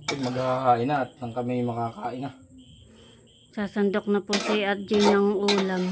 Maghahain na at nang kami makakain na. Sasandok na po si RJ ng ulam.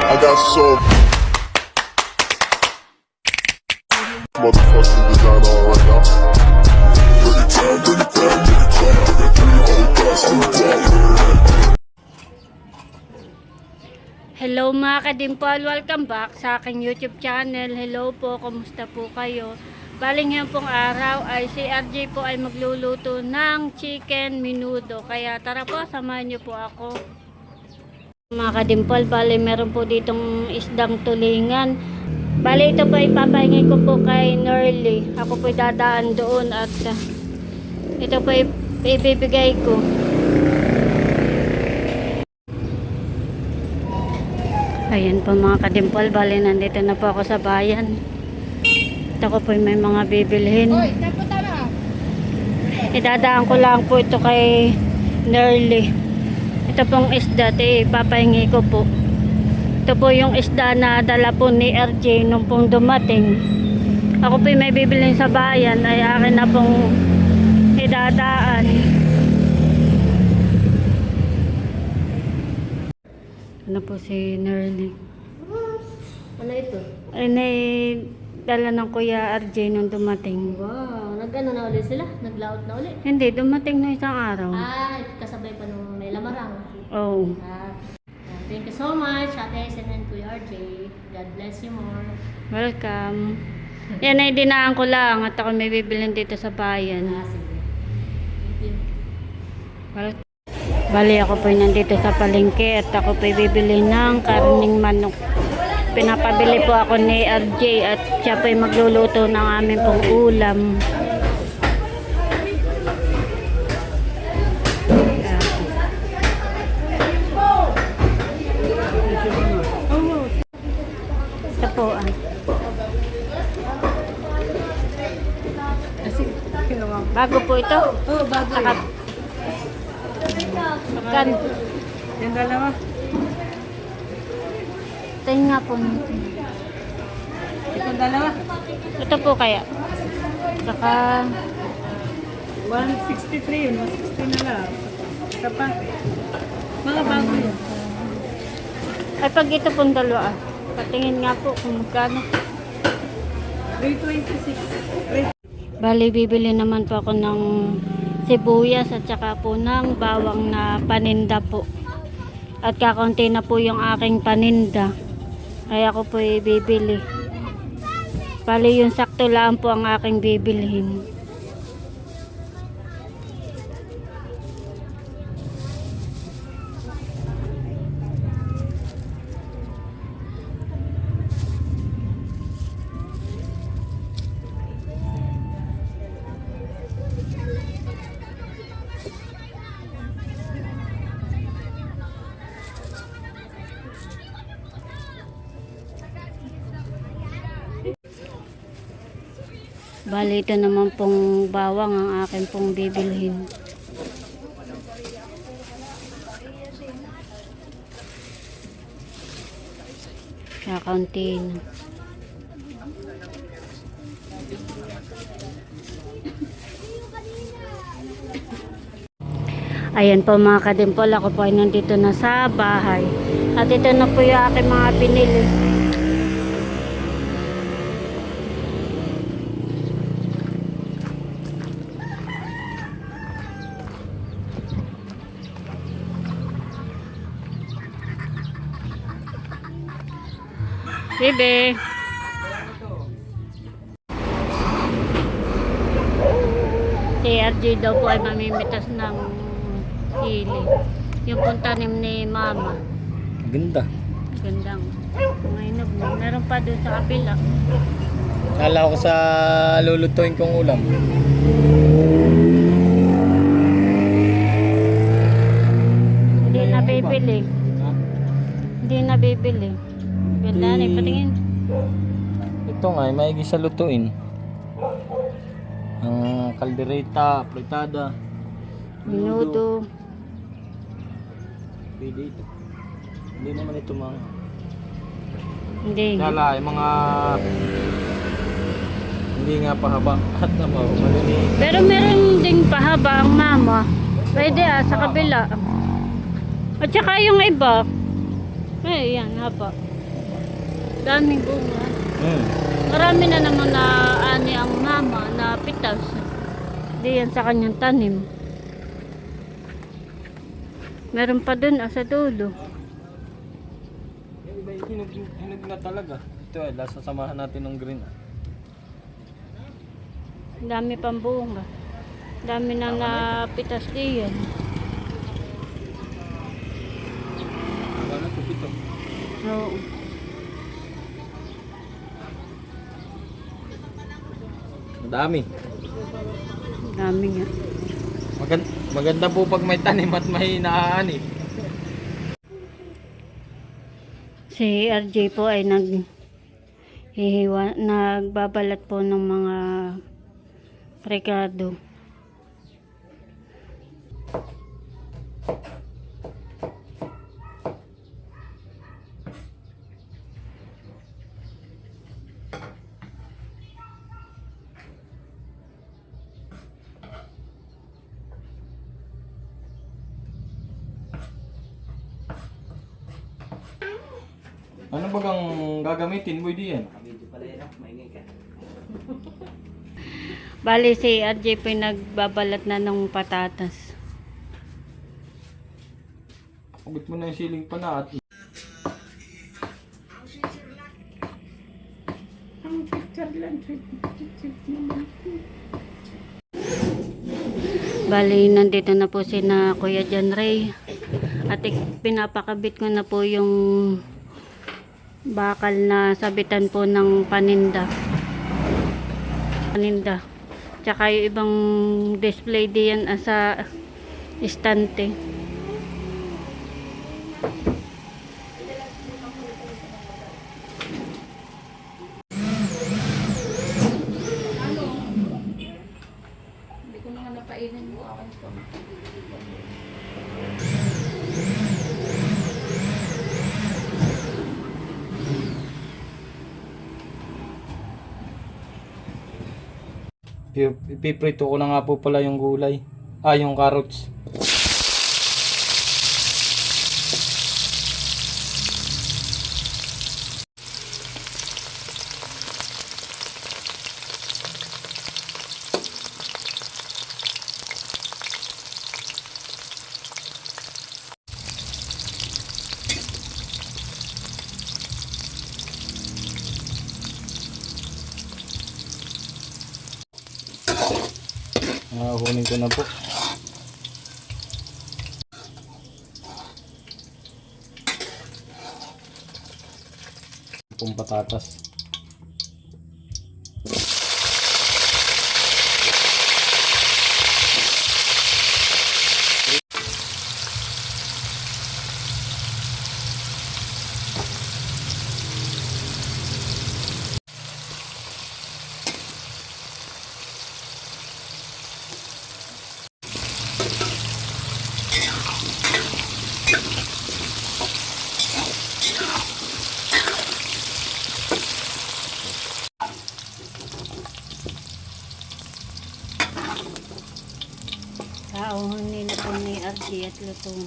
I got so motherfucking design on right now. Pretty time, pretty bad, pretty time. I got 3 whole thoughts to the Hello mga kadimpal, welcome back sa aking YouTube channel. Hello po, kumusta po kayo? Baling yan pong araw ay si RJ po ay magluluto ng chicken menudo. Kaya tara po, samahan niyo po ako. Mga kadimpal, bali meron po ditong isdang tulingan. Bali ito po ipapahingi ko po kay Nerly. Ako po dadaan doon at ito po ibibigay ko. Ayan po mga kadimpal, bali nandito na po ako sa bayan. Ito ko po may mga bibilhin. Idadaan ko lang po ito kay Nerly. Ito pong isda, ipapahingi ko po. Ito po yung isda na dala po ni RJ nung pong dumating. Ako po may bibilhin sa bayan ay akin na pong idadaan. Ano po si Nerly? Ano ito? Ay dala ng Kuya RJ nung dumating. Wow, nag-ano na ulit sila? Nag-laot na ulit? Hindi, dumating na isang araw. Kasabay pa nung may lamarang. Oh. Thank you so much, Ate Esen and Kuya RJ. God bless you more. Welcome. Yan ay dinaan ko lang at ako may bibilhin dito sa bayan. Sige. Thank you. Welcome. Bali ako po nandito sa palengke at ako po bibili ng karning manok. Pinapabili po ako ni RJ at siya po magluluto ng aming pong ulam. Ito po bago po ito? Oo, bago yun. Kan. Yung dalawa. Tingin nga po natin. Itong dalawa. Ito po kaya. Saka 163 yun. 160 na lang. Isa pa. Mga bago yun. ay pag ito pong dalawa patingin nga po kung magkano. 326. Bali bibili naman po ako ng sibuyas at saka po ng bawang na paninda po. At kakaunti na po yung aking paninda. Kaya ako po bibili. Bali yung sakto lang po ang aking bibilhin. Bali ito naman pong bawang ang akin pong bibilhin. Kakaunti na. Ayan po mga kadimpol, ako po ay nandito na sa bahay. At ito na po yung aking mga pinili. Bebe. Si RJ daw po ay mamimitas ng sili. Yung puntanim ni Mama. Ganda. Gandang. Mainog na. Meron pa doon sa kapila. Kala ko sa lulutuin kong ulam. Hindi na bibili. Hindi na bibili. Ganda na, patingin. Ito nga, may sa lutuin. Ang kaldereta, fritada. Minuto. Pwede ito. Hindi naman ito mga... Hindi. Kala, yung mga... Hindi nga pahaba at maliliit. Pero meron ding pahaba ang mama. Pwede sa kabila. At saka yung iba. Yan, haba. Daming bunga. Marami na naman na ani ang mama na pitas. Di yan sa kanyang tanim. Meron pa dun sa dulo. Yung iba hinog na talaga. Ito sasamahan natin ng green. Dami pang bunga. Dami na napitas diyan. Ano ito ito? Oo. Madami. Dami nga. Maganda po pag may tanim at may naani. Si RJ po ay nagbabalat po ng mga rekado. Ano bagang gagamitin mo diyan? Bali si RJ po ay nagbabalat na ng patatas. Kubit mo na yung siling pa na at Bali nandito na po si na Kuya John Ray. At pinapakabit ko na po yung bakal na sabitan po ng paninda. Tsaka yung ibang display diyan sa istante. ipiprito ko na nga po pala yung gulay. Yung carrots. Kunin ko na po. Itong patatas. Kauhunin na po ni RJ at luto na.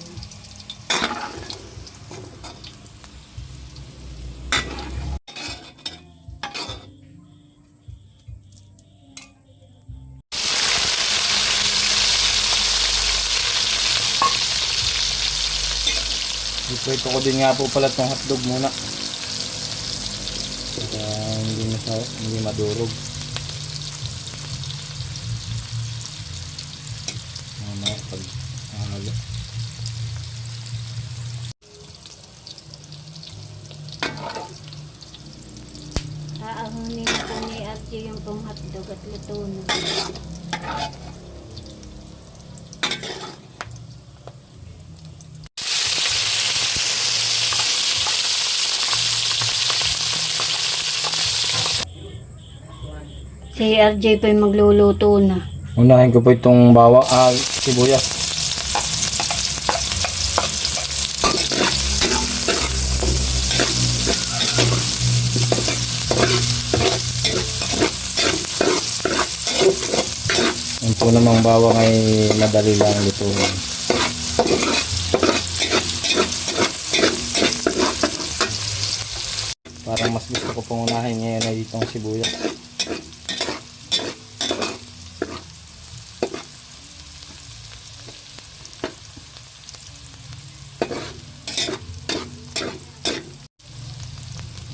Iprito ko din nga po pala itong hotdog muna. Para hindi madurog. Pag halo. Aahunin na po ni RJ yung pong hotdog at luto na. Si RJ pa yung magluluto na. Unahin ko po itong sibuyas. po namang bawang ay madali lang lutuin. Parang mas gusto ko pong unahin ngayon ay itong sibuyas.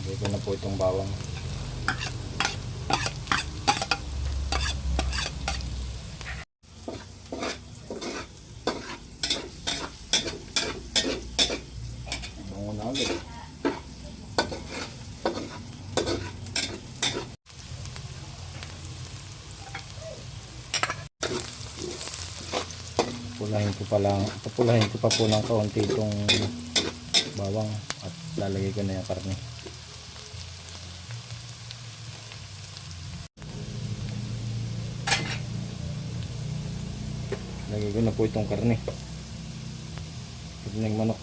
Lagay ko na po itong bawang. Bango na agad. Papulahin ko pa po ng kaunti itong bawang at lalagay ko na yung karne. Lagay ko na po itong karne. Karne ng manok.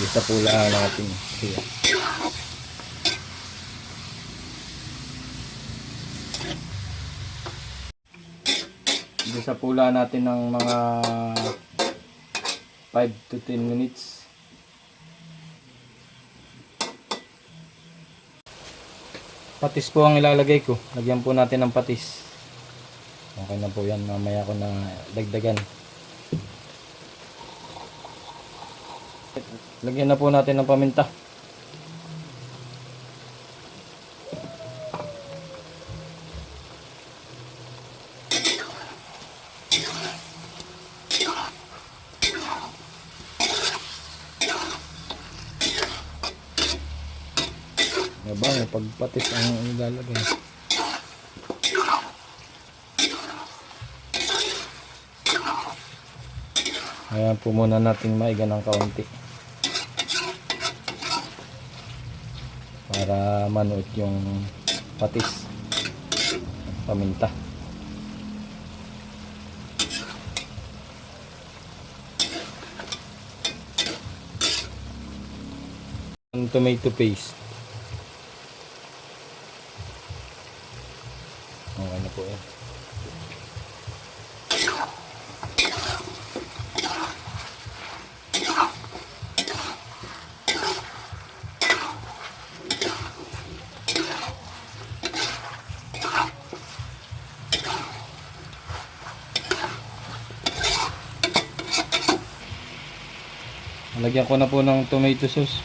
Isa pula natin siya. Isa pula natin ng mga 5 to 10 minutes. Patis po ang ilalagay ko. Lagyan po natin ng patis. Okay na po yan. Mamaya ko na dagdagan. Lagyan na po natin ng paminta. Diba, may pagpatis ang ilalagay. Ayan po muna natin maiga ng kaunti. Para manuot yung patis paminta. Ang tomato paste. Okay na po yan. Lagyan ko na po ng tomato sauce.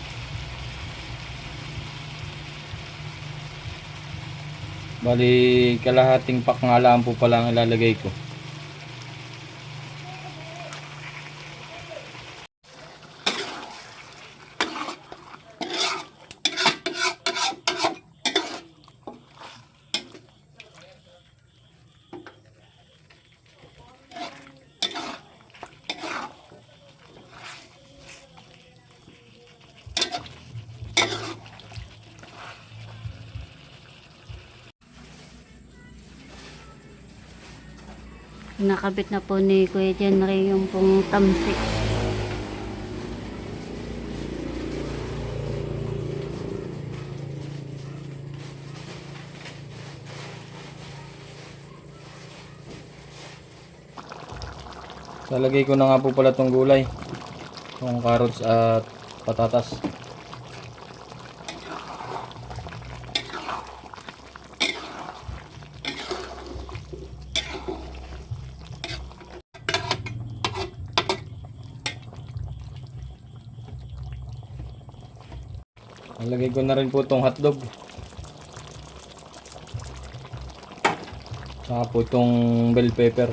Bali, kalahating pack nga lang po pala ang ilalagay ko. Nakabit na po ni Kuya Jenry yung pong tamsik. Lalagay ko na nga po pala itong gulay. Itong carrots at patatas. Nalagay ko na rin po itong hotdog. Saka po itong bell pepper.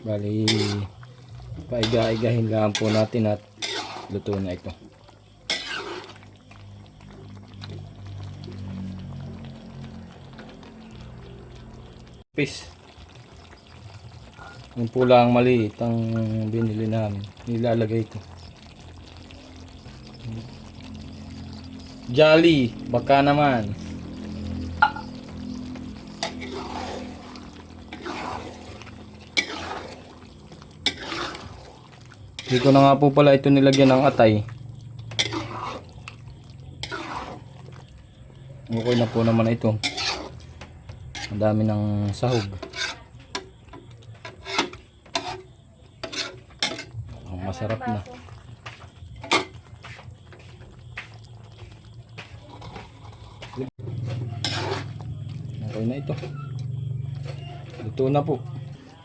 Bali, paiga-igahin lang po natin at luto na ito. Fish. Yung pulang maliit ang binili namin. Nilalagay ko. Jolly, baka naman. Hindi ko na nga po pala ito nilagyan ng atay. Okay na po naman ito. Ang dami ng sahog. Ang masarap na. Okay na ito. Luto na po.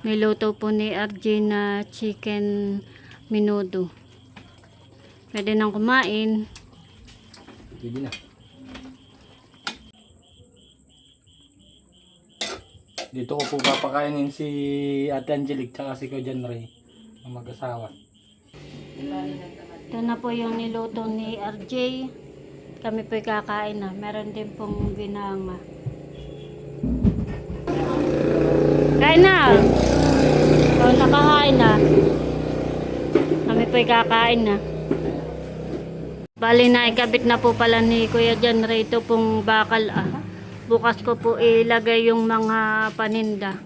Niluto po ni RJ na chicken menudo. Pwede nang kumain. Pwede na. Dito ko po papakainin si Ate Angelique tsaka si Kuya John Ray ang mag-asawa. Ito na po yung niluto ni RJ. Kami po'y kakain na. Meron din pong ginanga. Kain na! O, nakahain na. Kami po'y kakain na. Bali na ikabit na po pala ni Kuya John Ray ito pong bakal Bukas ko po ilagay yung mga paninda.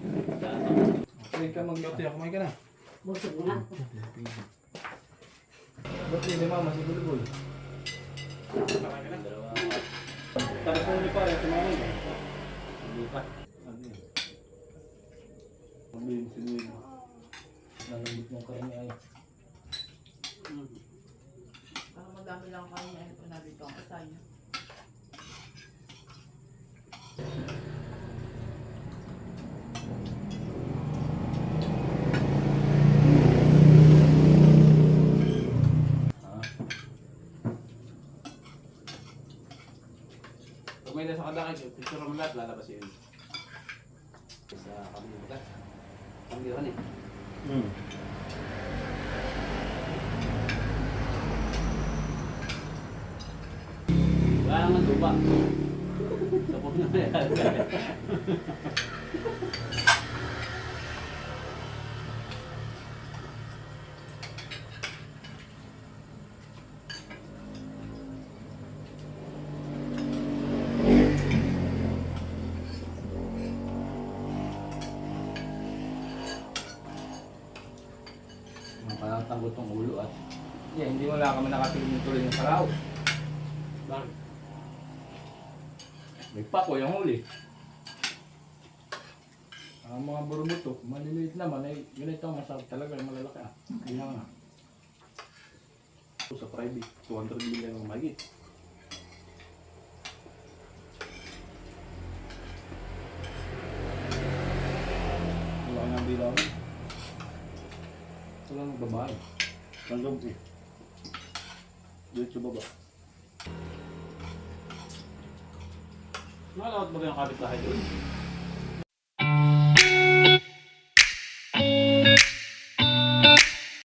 Kumain ka magluto yan. Kumain ka na. Busog na. Ba't hindi mama si Bulbul? Kumain ka na. Tapos mo ulit pa rin. Kumain ka. Hindi pa. Mabihin si Bulbul. Nalambit mong kain ay. Parang madami lang kayo na ito na dito ang kasaya. Pag may nasa kadakit, picture mo lahat, lalabas yun. Sa kamila. Kamila eh. Wala naman lupa. Sabog na yan. Nakatanggot ng ulo at hindi wala kami nakatingin tuloy ng saraw. Bakit? May pako yung huli. Ang mga burubuto, maliliit naman ay ganito ang masarap talaga, malalaki Hindi na nga. Sa private, 200 million ang mahigit. Wala nga bilang. Wala nang babae. Random eh. Dito sa baba. Malawat ba yung kapit bahay doon?